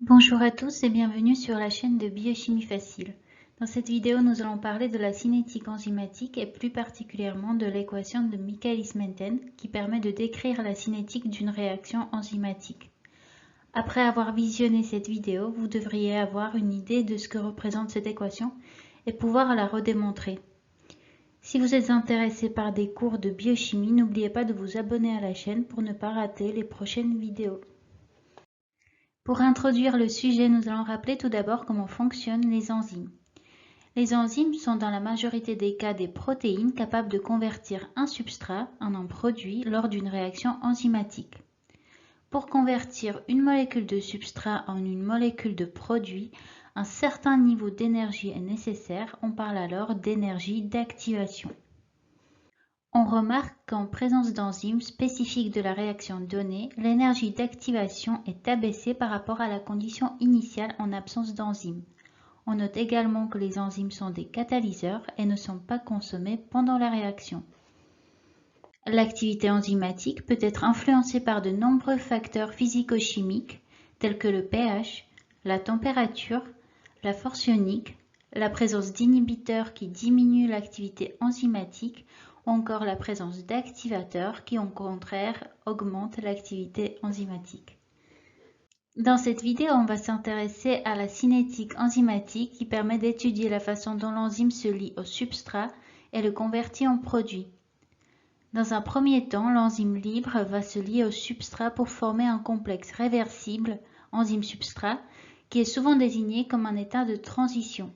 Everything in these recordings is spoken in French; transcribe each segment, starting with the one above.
Bonjour à tous et bienvenue sur la chaîne de Biochimie Facile. Dans cette vidéo, nous allons parler de la cinétique enzymatique et plus particulièrement de l'équation de Michaelis-Menten qui permet de décrire la cinétique d'une réaction enzymatique. Après avoir visionné cette vidéo, vous devriez avoir une idée de ce que représente cette équation et pouvoir la redémontrer. Si vous êtes intéressé par des cours de biochimie, n'oubliez pas de vous abonner à la chaîne pour ne pas rater les prochaines vidéos. Pour introduire le sujet, nous allons rappeler tout d'abord comment fonctionnent les enzymes. Les enzymes sont dans la majorité des cas des protéines capables de convertir un substrat en un produit lors d'une réaction enzymatique. Pour convertir une molécule de substrat en une molécule de produit, un certain niveau d'énergie est nécessaire, on parle alors d'énergie d'activation. On remarque qu'en présence d'enzymes spécifiques de la réaction donnée, l'énergie d'activation est abaissée par rapport à la condition initiale en absence d'enzymes. On note également que les enzymes sont des catalyseurs et ne sont pas consommés pendant la réaction. L'activité enzymatique peut être influencée par de nombreux facteurs physico-chimiques tels que le pH, la température, la force ionique, la présence d'inhibiteurs qui diminuent l'activité enzymatique ou encore la présence d'activateurs qui, au contraire, augmentent l'activité enzymatique. Dans cette vidéo, on va s'intéresser à la cinétique enzymatique qui permet d'étudier la façon dont l'enzyme se lie au substrat et le convertit en produit. Dans un premier temps, l'enzyme libre va se lier au substrat pour former un complexe réversible, enzyme-substrat, qui est souvent désigné comme un état de transition.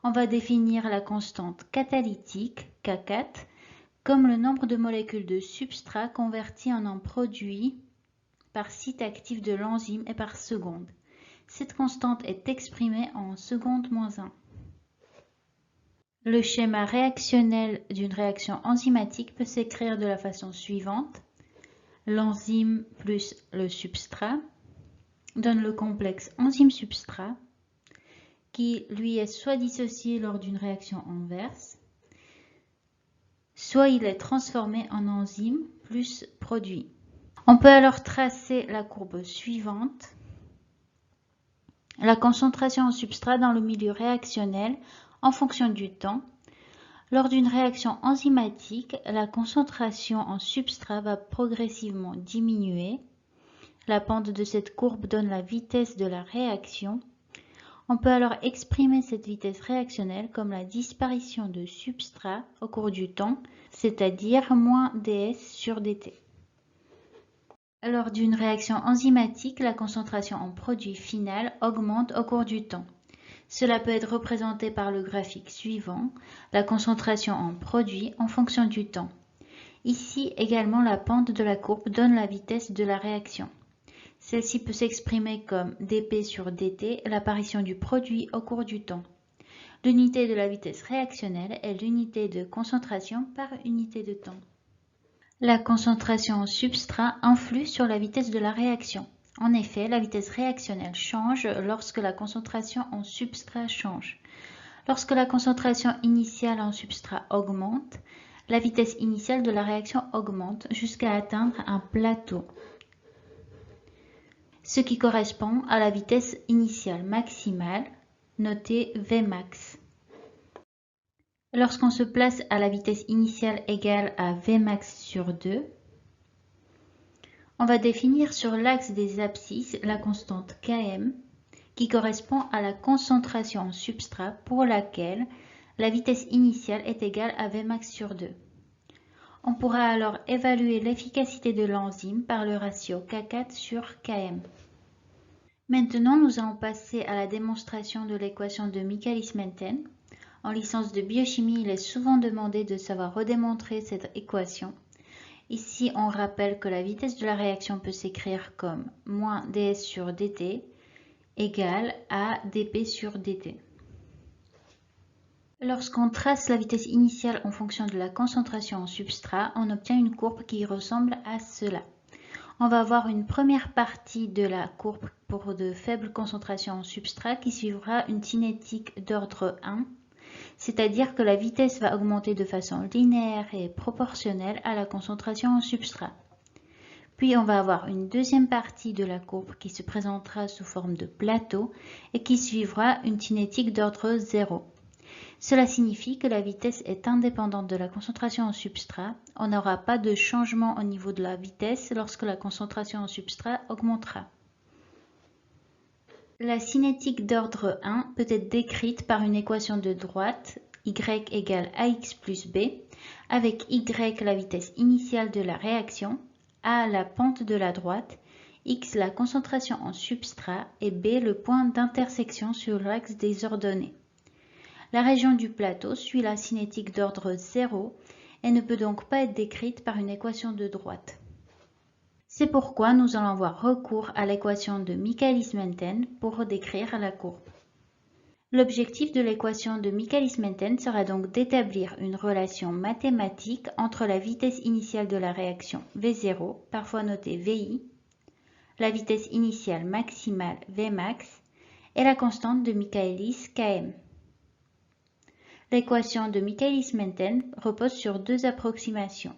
On va définir la constante catalytique, K4, comme le nombre de molécules de substrat converties en un produit par site actif de l'enzyme et par seconde. Cette constante est exprimée en seconde moins 1. Le schéma réactionnel d'une réaction enzymatique peut s'écrire de la façon suivante. L'enzyme plus le substrat donne le complexe enzyme-substrat qui lui est soit dissocié lors d'une réaction inverse, soit il est transformé en enzyme plus produit. On peut alors tracer la courbe suivante. La concentration en substrat dans le milieu réactionnel en fonction du temps. Lors d'une réaction enzymatique, la concentration en substrat va progressivement diminuer. La pente de cette courbe donne la vitesse de la réaction. On peut alors exprimer cette vitesse réactionnelle comme la disparition de substrat au cours du temps, c'est-à-dire moins ds sur dt. Lors d'une réaction enzymatique, la concentration en produit final augmente au cours du temps. Cela peut être représenté par le graphique suivant, la concentration en produit en fonction du temps. Ici également, la pente de la courbe donne la vitesse de la réaction. Celle-ci peut s'exprimer comme dp sur dt, l'apparition du produit au cours du temps. L'unité de la vitesse réactionnelle est l'unité de concentration par unité de temps. La concentration en substrat influe sur la vitesse de la réaction. En effet, la vitesse réactionnelle change lorsque la concentration en substrat change. Lorsque la concentration initiale en substrat augmente, la vitesse initiale de la réaction augmente jusqu'à atteindre un plateau, ce qui correspond à la vitesse initiale maximale, notée Vmax. Lorsqu'on se place à la vitesse initiale égale à Vmax sur 2, on va définir sur l'axe des abscisses la constante Km qui correspond à la concentration en substrat pour laquelle la vitesse initiale est égale à Vmax sur 2. On pourra alors évaluer l'efficacité de l'enzyme par le ratio K4 sur Km. Maintenant, nous allons passer à la démonstration de l'équation de Michaelis-Menten. En licence de biochimie, il est souvent demandé de savoir redémontrer cette équation. Ici, on rappelle que la vitesse de la réaction peut s'écrire comme moins ds sur dt égale à dp sur dt. Lorsqu'on trace la vitesse initiale en fonction de la concentration en substrat, on obtient une courbe qui ressemble à cela. On va avoir une première partie de la courbe pour de faibles concentrations en substrat qui suivra une cinétique d'ordre 1, c'est-à-dire que la vitesse va augmenter de façon linéaire et proportionnelle à la concentration en substrat. Puis on va avoir une deuxième partie de la courbe qui se présentera sous forme de plateau et qui suivra une cinétique d'ordre 0. Cela signifie que la vitesse est indépendante de la concentration en substrat. On n'aura pas de changement au niveau de la vitesse lorsque la concentration en substrat augmentera. La cinétique d'ordre 1 peut être décrite par une équation de droite, y égale ax plus b, avec y la vitesse initiale de la réaction, a la pente de la droite, x la concentration en substrat et b le point d'intersection sur l'axe des ordonnées. La région du plateau suit la cinétique d'ordre 0 et ne peut donc pas être décrite par une équation de droite. C'est pourquoi nous allons avoir recours à l'équation de Michaelis-Menten pour décrire la courbe. L'objectif de l'équation de Michaelis-Menten sera donc d'établir une relation mathématique entre la vitesse initiale de la réaction V0, parfois notée VI, la vitesse initiale maximale Vmax et la constante de Michaelis Km. L'équation de Michaelis-Menten repose sur deux approximations.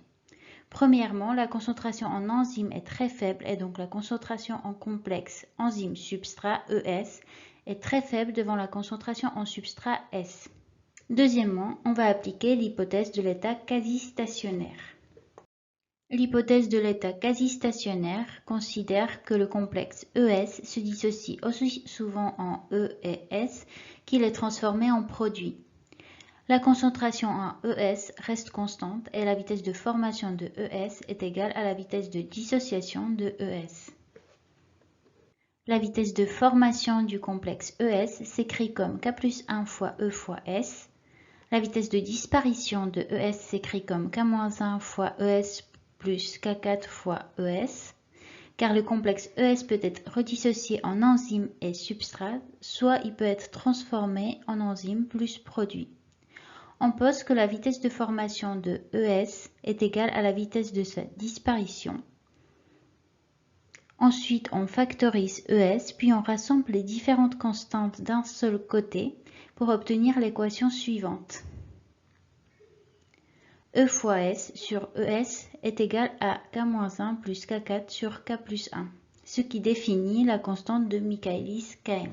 Premièrement, la concentration en enzyme est très faible et donc la concentration en complexe enzyme-substrat ES est très faible devant la concentration en substrat S. Deuxièmement, on va appliquer l'hypothèse de l'état quasi-stationnaire. L'hypothèse de l'état quasi-stationnaire considère que le complexe ES se dissocie aussi souvent en E et S qu'il est transformé en produit. La concentration en ES reste constante et la vitesse de formation de ES est égale à la vitesse de dissociation de ES. La vitesse de formation du complexe ES s'écrit comme K plus 1 fois E fois S. La vitesse de disparition de ES s'écrit comme K-1 fois ES plus K4 fois ES, car le complexe ES peut être redissocié en enzyme et substrat, soit il peut être transformé en enzyme plus produit. On pose que la vitesse de formation de ES est égale à la vitesse de sa disparition. Ensuite, on factorise ES, puis on rassemble les différentes constantes d'un seul côté pour obtenir l'équation suivante. E fois S sur ES est égal à K-1 plus K4 sur K plus 1, ce qui définit la constante de Michaelis-Km.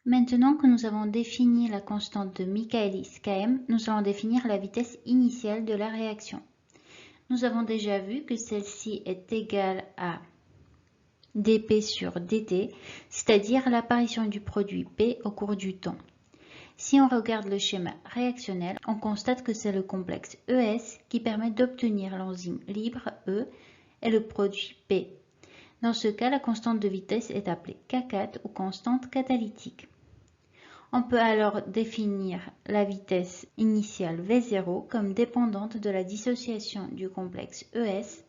Maintenant que nous avons défini la constante de Michaelis-Km, nous allons définir la vitesse initiale de la réaction. Nous avons déjà vu que celle-ci est égale à dP sur dt, c'est-à-dire l'apparition du produit P au cours du temps. Si on regarde le schéma réactionnel, on constate que c'est le complexe ES qui permet d'obtenir l'enzyme libre E et le produit P. Dans ce cas, la constante de vitesse est appelée K4 ou constante catalytique. On peut alors définir la vitesse initiale V0 comme dépendante de la dissociation du complexe ES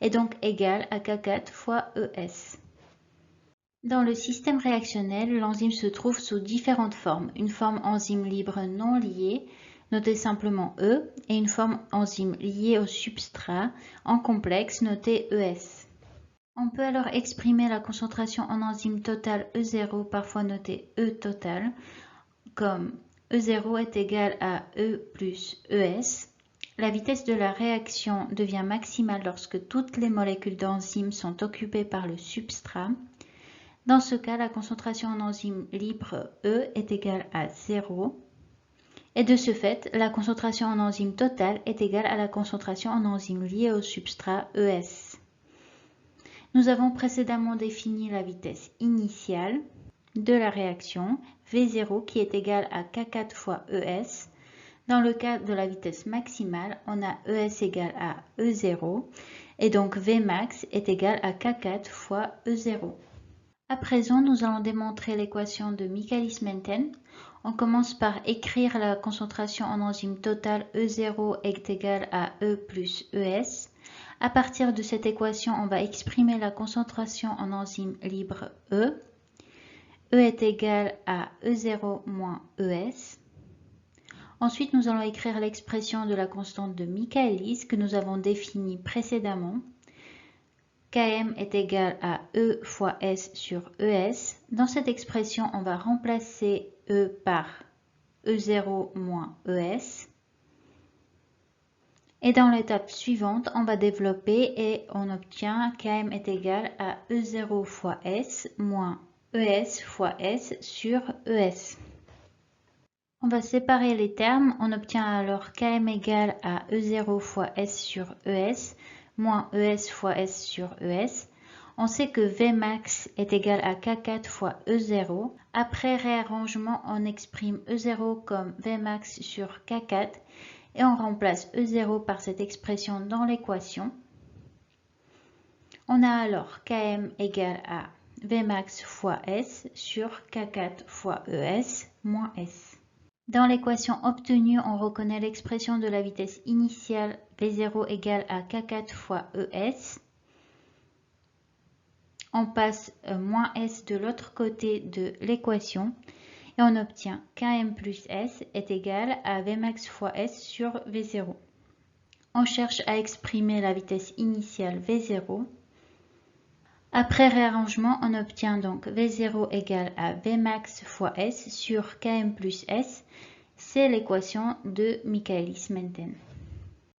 et donc égale à K4 fois ES. Dans le système réactionnel, l'enzyme se trouve sous différentes formes. Une forme enzyme libre non liée, notée simplement E, et une forme enzyme liée au substrat en complexe, notée ES. On peut alors exprimer la concentration en enzyme totale E0, parfois notée E totale, comme E0 est égal à E plus ES. La vitesse de la réaction devient maximale lorsque toutes les molécules d'enzyme sont occupées par le substrat. Dans ce cas, la concentration en enzyme libre E est égale à 0. Et de ce fait, la concentration en enzyme totale est égale à la concentration en enzyme liée au substrat ES. Nous avons précédemment défini la vitesse initiale de la réaction, V0, qui est égale à K4 fois ES. Dans le cas de la vitesse maximale, on a ES égale à E0, et donc Vmax est égal à K4 fois E0. À présent, nous allons démontrer l'équation de Michaelis-Menten. On commence par écrire la concentration en enzyme totale E0 est égale à E plus ES. À partir de cette équation, on va exprimer la concentration en enzyme libre E. E est égal à E0 moins ES. Ensuite, nous allons écrire l'expression de la constante de Michaelis que nous avons définie précédemment. Km est égal à E fois S sur ES. Dans cette expression, on va remplacer E par E0 moins ES. Et dans l'étape suivante, on va développer et on obtient Km est égal à E0 fois S moins ES fois S sur ES. On va séparer les termes, on obtient alors Km égale à E0 fois S sur ES moins ES fois S sur ES. On sait que Vmax est égal à K4 fois E0. Après réarrangement, on exprime E0 comme Vmax sur K4 et on remplace E0 par cette expression dans l'équation. On a alors Km égale à Vmax fois S sur K4 fois ES moins S. Dans l'équation obtenue, on reconnaît l'expression de la vitesse initiale V0 égale à K4 fois ES. On passe moins S de l'autre côté de l'équation et on obtient Km plus S est égal à Vmax fois S sur V0. On cherche à exprimer la vitesse initiale V0. Après réarrangement, on obtient donc V0 égale à Vmax fois S sur Km plus S. C'est l'équation de Michaelis-Menten.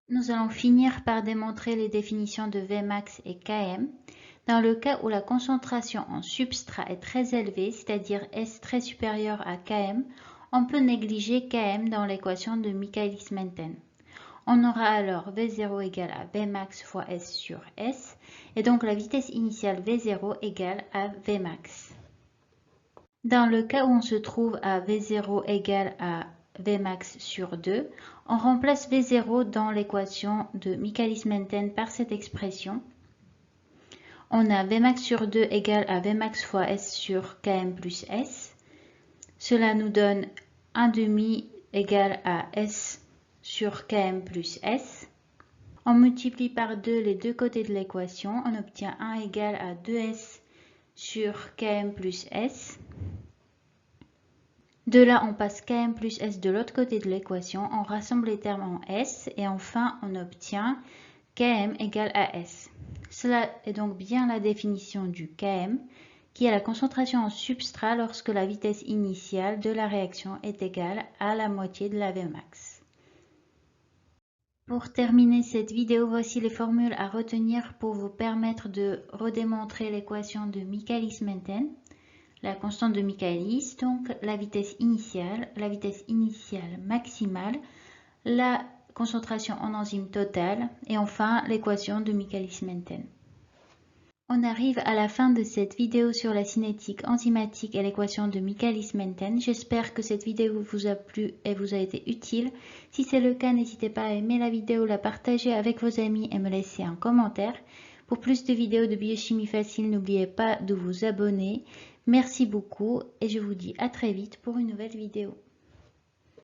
Nous allons finir par démontrer les définitions de Vmax et Km. Dans le cas où la concentration en substrat est très élevée, c'est-à-dire S très supérieur à Km, on peut négliger Km dans l'équation de Michaelis-Menten. On aura alors V0 égale à Vmax fois S sur S, et donc la vitesse initiale V0 égale à Vmax. Dans le cas où on se trouve à V0 égale à Vmax sur 2, on remplace V0 dans l'équation de Michaelis-Menten par cette expression. On a Vmax sur 2 égale à Vmax fois S sur Km plus S. Cela nous donne 1/2 égale à S sur Km plus S. On multiplie par 2 les deux côtés de l'équation. On obtient 1 égale à 2S sur Km plus S. De là, on passe Km plus S de l'autre côté de l'équation. On rassemble les termes en S et enfin, on obtient Km égale à S. Cela est donc bien la définition du Km, qui est la concentration en substrat lorsque la vitesse initiale de la réaction est égale à la moitié de la Vmax. Pour terminer cette vidéo, voici les formules à retenir pour vous permettre de redémontrer l'équation de Michaelis-Menten. La constante de Michaelis, donc la vitesse initiale maximale, la concentration en enzyme totale et enfin l'équation de Michaelis-Menten. On arrive à la fin de cette vidéo sur la cinétique enzymatique et l'équation de Michaelis-Menten. J'espère que cette vidéo vous a plu et vous a été utile. Si c'est le cas, n'hésitez pas à aimer la vidéo, la partager avec vos amis et me laisser un commentaire. Pour plus de vidéos de biochimie facile, n'oubliez pas de vous abonner. Merci beaucoup et je vous dis à très vite pour une nouvelle vidéo.